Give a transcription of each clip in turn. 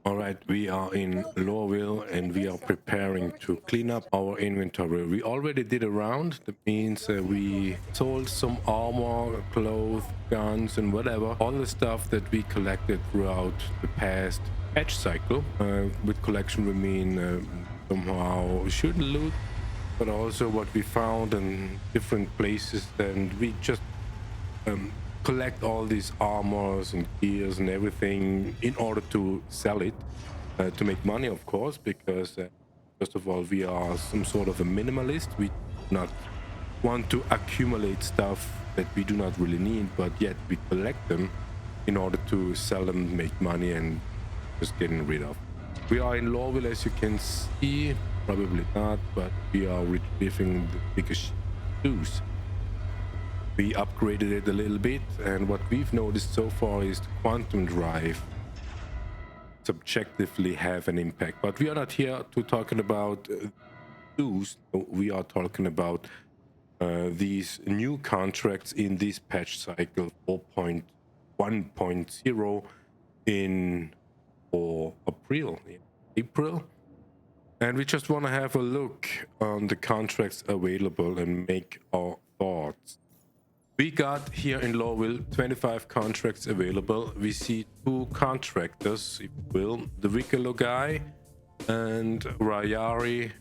All right, we are in Lowville and we are preparing to clean up our inventory. We already did a round. That means we sold some armor, clothes, guns, and whatever. All the stuff that we collected throughout the past patch cycle. With collection, we mean somehow shoot and loot, but also what we found in different places. And we just collect all these armors and gears and everything in order to sell it to make money, of course, because first of all, we are some sort of a minimalist. We do not want to accumulate stuff that we do not really need, but yet we collect them in order to sell them, make money, and just getting rid of. We are in Lowville, as you can see. Probably not, but we are retrieving the biggest shoes. We upgraded it a little bit, and what we've noticed so far is the quantum drive subjectively have an impact. But we are not here to talking about those. We are talking about these new contracts in this patch cycle 4.1.0 in April. And we just want to have a look on the contracts available and make our thoughts. We got here in Lowville 25 contracts available. We see two contractors, if you will, the Wikelo guy and Rayari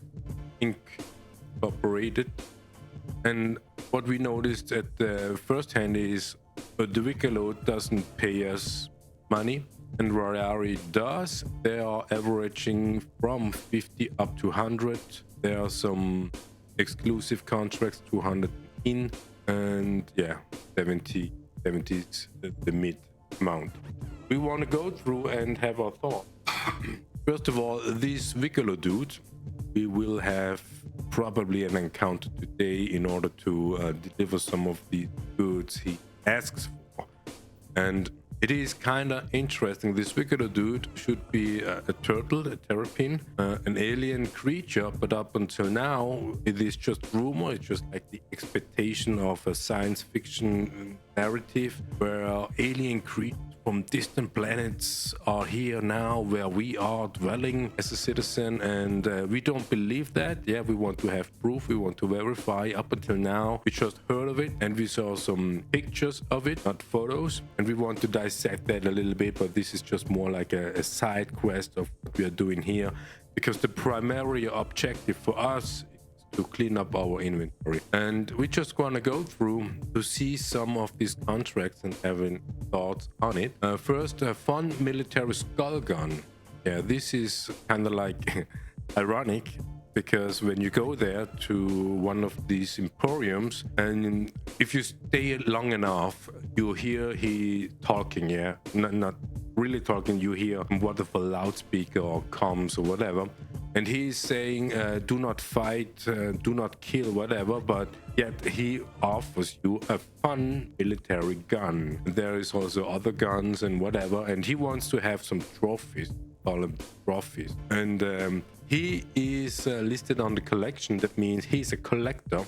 Incorporated. And what we noticed at the first hand is the Wikelo doesn't pay us money and Rayari does. They are averaging from 50 up to 100. There are some exclusive contracts, 200 in. And yeah, 70 is the mid amount. We want to go through and have our thoughts. First of all, this Wikelo dude, we will have probably an encounter today in order to deliver some of the goods he asks for. And it is kind of interesting. This Wikelo dude should be a turtle, a terrapin, an alien creature, but up until now, it is just rumor. It's just like the expectation of a science fiction narrative where alien creatures from distant planets are here now where we are dwelling as a citizen, and we don't believe that. Yeah, we want to have proof, we want to verify. Up until now, we just heard of it and we saw some pictures of it, not photos, and we want to dissect that a little bit, but this is just more like a side quest of what we are doing here, because the primary objective for us to clean up our inventory. And we just want to go through to see some of these contracts and having thoughts on it. First, a fun military skull gun. Yeah, this is kind of like ironic, because when you go there to one of these emporiums, and if you stay long enough, you hear he talking, yeah? Not really talking, you hear what if a loudspeaker or comms or whatever. And he's saying, do not fight, do not kill, whatever, but yet he offers you a fun military gun. There is also other guns and whatever, and he wants to have some trophies, call them trophies. And he is listed on the collection. That means he's a collector.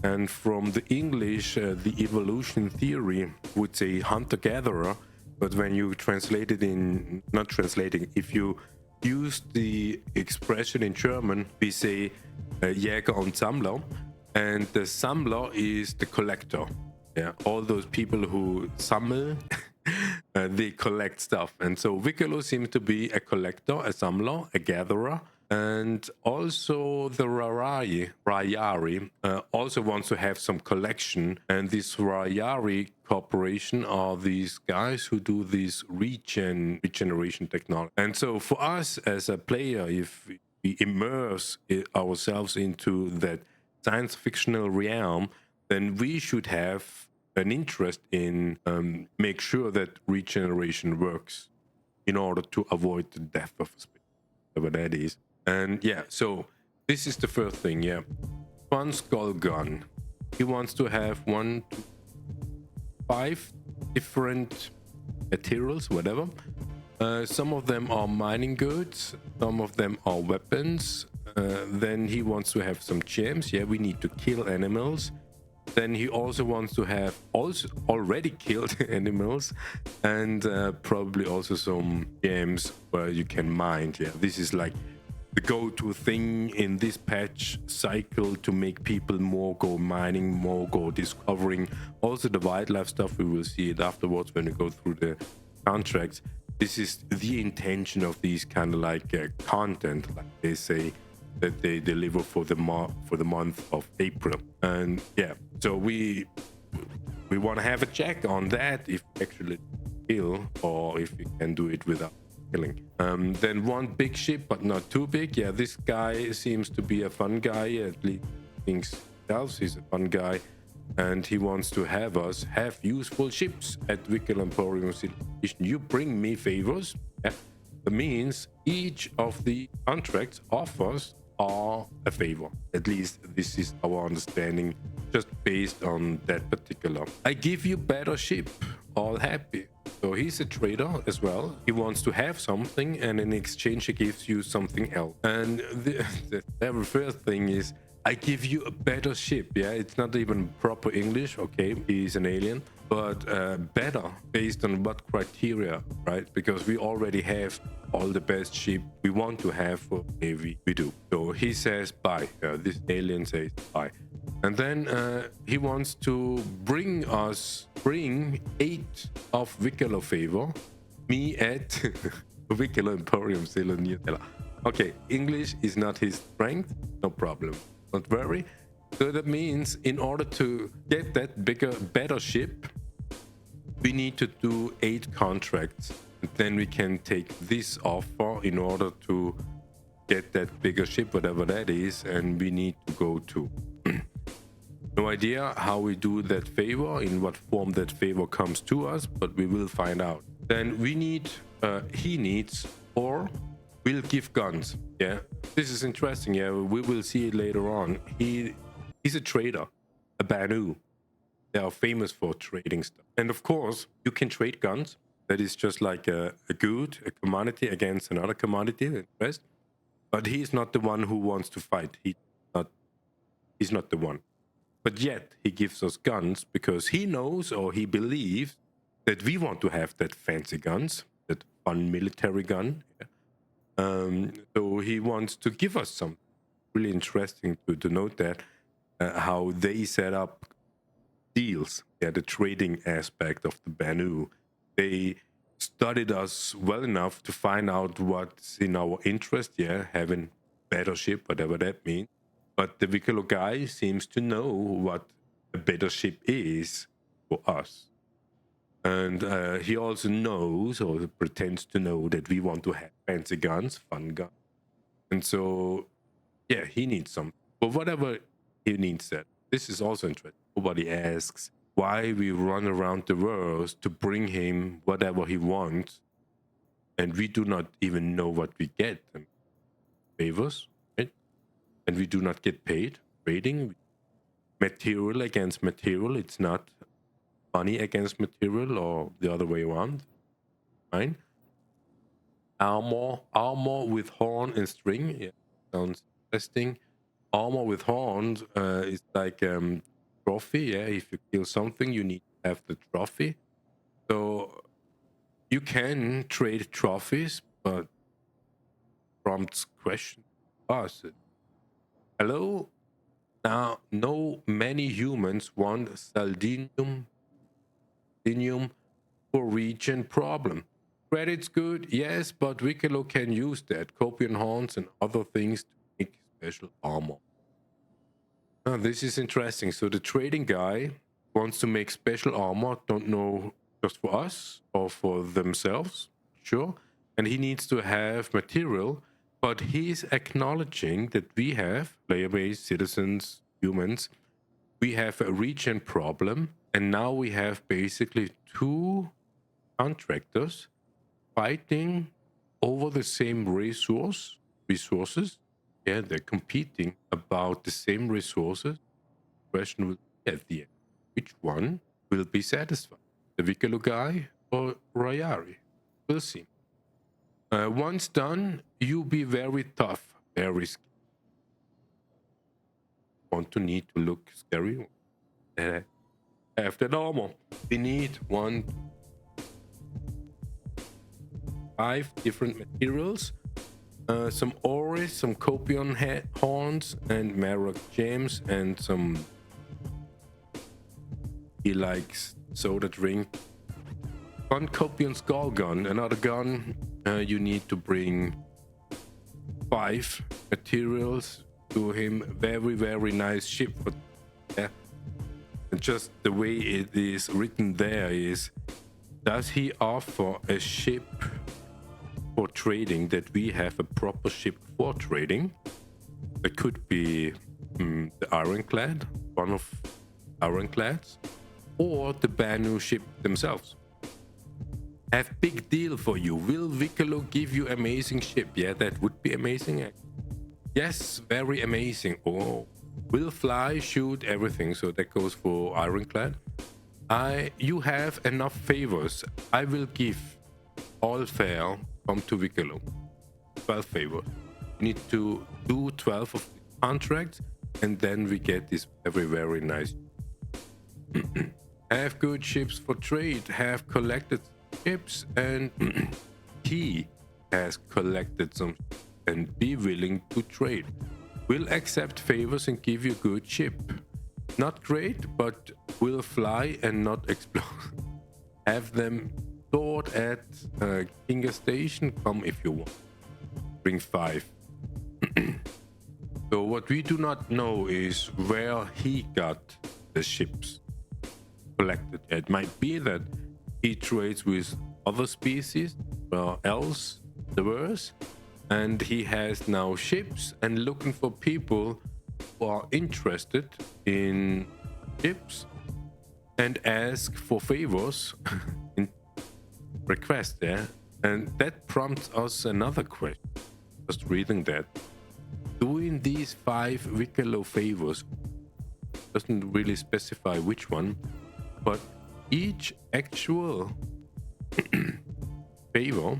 And from the English, the evolution theory would say hunter-gatherer, but when you translate it in, not translating, if you use the expression in German, we say Jäger und Sammler, and the Sammler is the collector. Yeah, all those people who sammel, they collect stuff. And so Wikelo seems to be a collector, a sammler, a gatherer. And also the Rayari also wants to have some collection. And this Rayari corporation are these guys who do this regeneration technology. And so for us as a player, if we immerse ourselves into that science fictional realm, then we should have an interest in make sure that regeneration works in order to avoid the death of a species, whatever that is. And yeah, so this is the first thing, yeah. Fun skull gun. He wants to have 1 to 5 different materials, whatever. Some of them are mining goods, some of them are weapons. Then he wants to have some gems. Yeah, we need to kill animals. Then he also wants to have also already killed animals, and probably also some gems where you can mine. Yeah, this is like the go-to thing in this patch cycle to make people more go mining, more go discovering. Also the wildlife stuff, we will see it afterwards when we go through the contracts. This is the intention of these kind of like content, like they say, that they deliver for the month of April. And yeah, so we want to have a check on that, if actually kill or if we can do it without killing. Then one big ship, but not too big. Yeah, this guy seems to be a fun guy, at least thinks himself he's a fun guy, and he wants to have us have useful ships at Wikelo Emporium Civilization. You bring me favors. Yeah. That means each of the contracts offers are a favor. At least this is our understanding, just based on that particular. I give you better ship, all happy. So he's a trader as well. He wants to have something, and in exchange he gives you something else. And the very first thing is, I give you a better ship. Yeah, it's not even proper English. Okay, he's an alien, but better based on what criteria, right? Because we already have all the best ship we want to have for Navy. We do. So he says bye. This alien says bye. And then he wants to bring 8 of Wikelo favor. Me at Wikelo Emporium Civilization. Okay, English is not his strength. No problem. Don't worry. So that means in order to get that better ship, we need to do 8 contracts. And then we can take this offer in order to get that bigger ship, whatever that is, and we need to go to. No idea how we do that favor, in what form that favor comes to us, but we will find out. Then we need, he needs, or we'll give guns. Yeah, this is interesting. Yeah, we will see it later on. He's a trader, a Banu. They are famous for trading stuff. And of course, you can trade guns. That is just like a good, a commodity against another commodity. But he's not the one who wants to fight. He's not the one. But yet he gives us guns because he knows, or he believes, that we want to have that fancy guns, that fun military gun. Yeah. So he wants to give us something. Really interesting to note that how they set up deals. Yeah, the trading aspect of the Banu. They studied us well enough to find out what's in our interest. Yeah, having better ship, whatever that means. But the Wikelo guy seems to know what a better ship is for us. And he also knows, or pretends to know, that we want to have fancy guns, fun guns. And so, yeah, he needs some. But whatever he needs that. This is also interesting. Nobody asks why we run around the world to bring him whatever he wants. And we do not even know what we get. Favors, right? And we do not get paid. Trading, material against material. It's not money against material or the other way around. Fine. Armor with horn and string. Yeah, sounds interesting. Armor with horns is like trophy. Yeah, if you kill something, you need to have the trophy. So you can trade trophies, but prompts question us. Hello. Now, no, many humans want Saldinium for region problem. Credit's good, yes, but Wikelo can use that, copian horns and other things to make special armor. Now, this is interesting. So the trading guy wants to make special armor, don't know just for us or for themselves, sure. And he needs to have material, but he's acknowledging that we have, player-based citizens, humans, we have a region problem, and now we have basically 2 contractors fighting over the same resources. Yeah, they're competing about the same resources. The question will be at the end, which one will be satisfied? The Wikelo guy or Rayari? We'll see. Once done, you be very tough, very scary. Want to need to look scary? have that armor. We need 5 different materials, some oris, some copion horns, and marrock gems, and some. He likes soda drink. 1 copion skull gun, another gun. You need to bring 5 materials to him. Very, very nice ship. But and just the way it is written there is, does he offer a ship for trading, that we have a proper ship for trading? It could be the ironclad, one of ironclads, or the Banu ship themselves. Have big deal for you. Will Wikelo give you amazing ship? Yeah, that would be amazing. Yes, very amazing. Oh, will fly, shoot, everything. So that goes for ironclad. You have enough favors. I will give all fair come to Wikelo. 12 favors. You need to do 12 of the contracts, and then we get this very, very nice. Have good ships for trade. Have collected ships, and he has collected some, and be willing to trade. Will accept favors and give you good ship. Not great, but will fly and not explode. Have them stored at Kinga Station. Come if you want. Bring 5. So what we do not know is where he got the ships collected. It might be that he trades with other species or else diverse, and he has now ships and looking for people who are interested in ships and ask for favors in request there. And that prompts us another question. Just reading that, doing these 5 Wikelo favors doesn't really specify which one, but each actual favor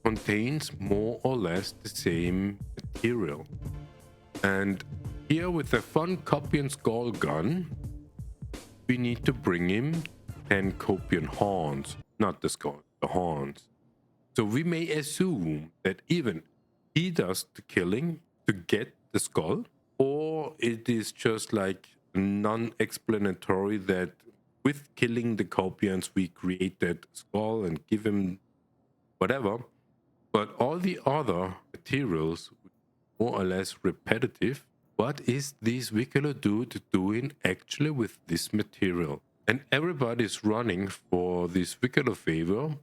contains more or less the same material. And here with the fun copion skull gun, we need to bring him 10 copion horns, not the skull, the horns. So we may assume that even he does the killing to get the skull, or it is just like non-explanatory that with killing the copions we create that skull and give him whatever. But all the other materials more or less repetitive. What is this Wikelo dude doing actually with this material? And everybody's running for this Wikelo favor.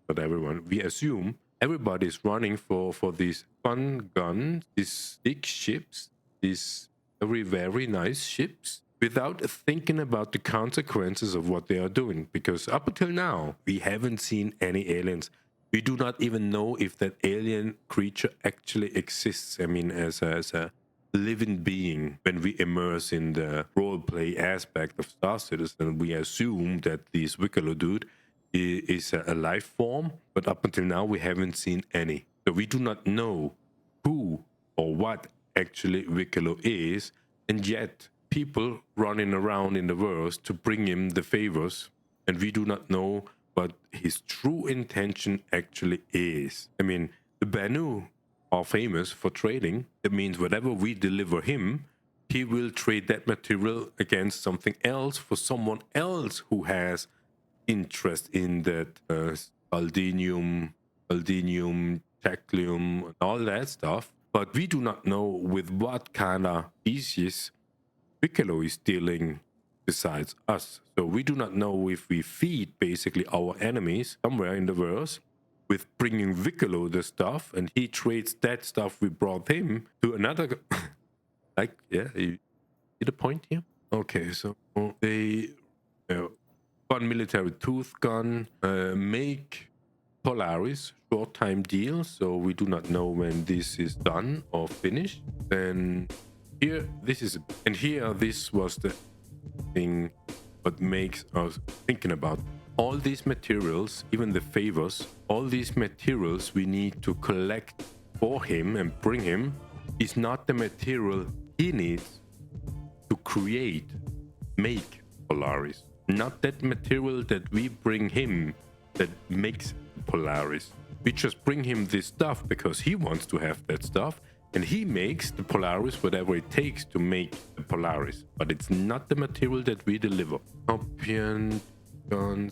Not everyone, we assume everybody's running for these fun guns, these big ships, these very, very nice ships, without thinking about the consequences of what they are doing. Because up until now, we haven't seen any aliens. We do not even know if that alien creature actually exists. I mean, as a living being. When we immerse in the roleplay aspect of Star Citizen, we assume that this Wikelo dude is a life form, but up until now we haven't seen any. So we do not know who or what actually Wikelo is, and yet people running around in the world to bring him the favors, and we do not know what his true intention actually is. I mean, the Banu are famous for trading. That means whatever we deliver him, he will trade that material against something else for someone else who has interest in that aldinium, chaclium, and all that stuff. But we do not know with what kind of species Wikelo is dealing besides us. So we do not know if we feed basically our enemies somewhere in the world with bringing Wikelo the stuff, and he trades that stuff we brought him to another. Like, yeah, you see the point here? Okay, so they fun military tooth gun, make Polaris short-time deal, so we do not know when this is done or finished. Then here, this was the thing what makes us thinking about all these materials, even the favors, all these materials we need to collect for him and bring him is not the material he needs to create make Polaris, not that material that we bring him that makes Polaris. We just bring him this stuff because he wants to have that stuff, and he makes the Polaris whatever it takes to make the Polaris, but it's not the material that we deliver. Option, turn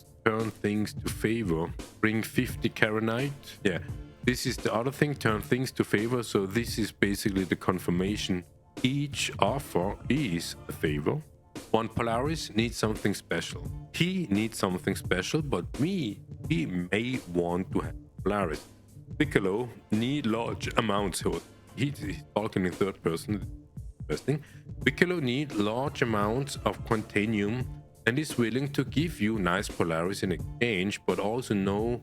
things to favor, bring 50 Karenite. Yeah, this is the other thing, turn things to favor. So this is basically the confirmation. Each offer is a favor. One Polaris needs something special. He needs something special, but he may want to have Polaris. Wikelo need large amounts. He's talking in third person. Interesting. Wikelo need large amounts of quantanium and is willing to give you nice Polaris in exchange, but also know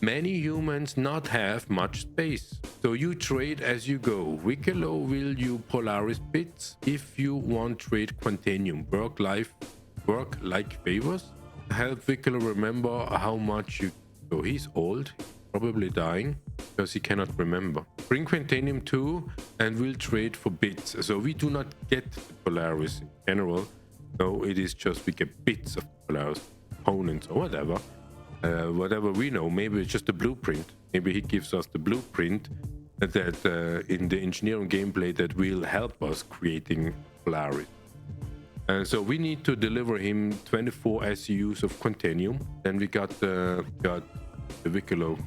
many humans not have much space. So you trade as you go. Wikelo will you Polaris bits if you want trade quantanium. Work like favors. Help Wikelo remember how much you. So he's old, probably dying because he cannot remember. Bring quantanium too, and we'll trade for bits. So we do not get the Polaris in general. No, it is just we get bits of Polaris components or whatever. Whatever we know, maybe it's just a blueprint. Maybe he gives us the blueprint that in the engineering gameplay that will help us creating Polaris. And so we need to deliver him 24 SUs of quantanium. Then we got the Wikelo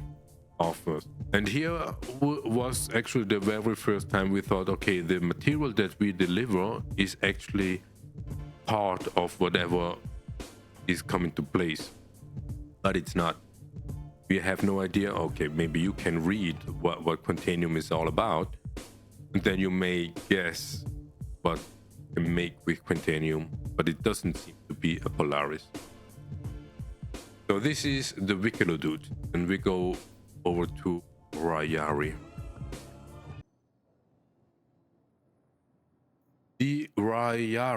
offers. And here was actually the very first time we thought, okay, the material that we deliver is actually part of whatever is coming to place. But it's not. We have no idea. Okay, maybe you can read what quantanium is all about, and then you may guess what to make with quantanium, but it doesn't seem to be a Polaris. So this is the Wikelo dude, and we go over to Rayari. The Rayari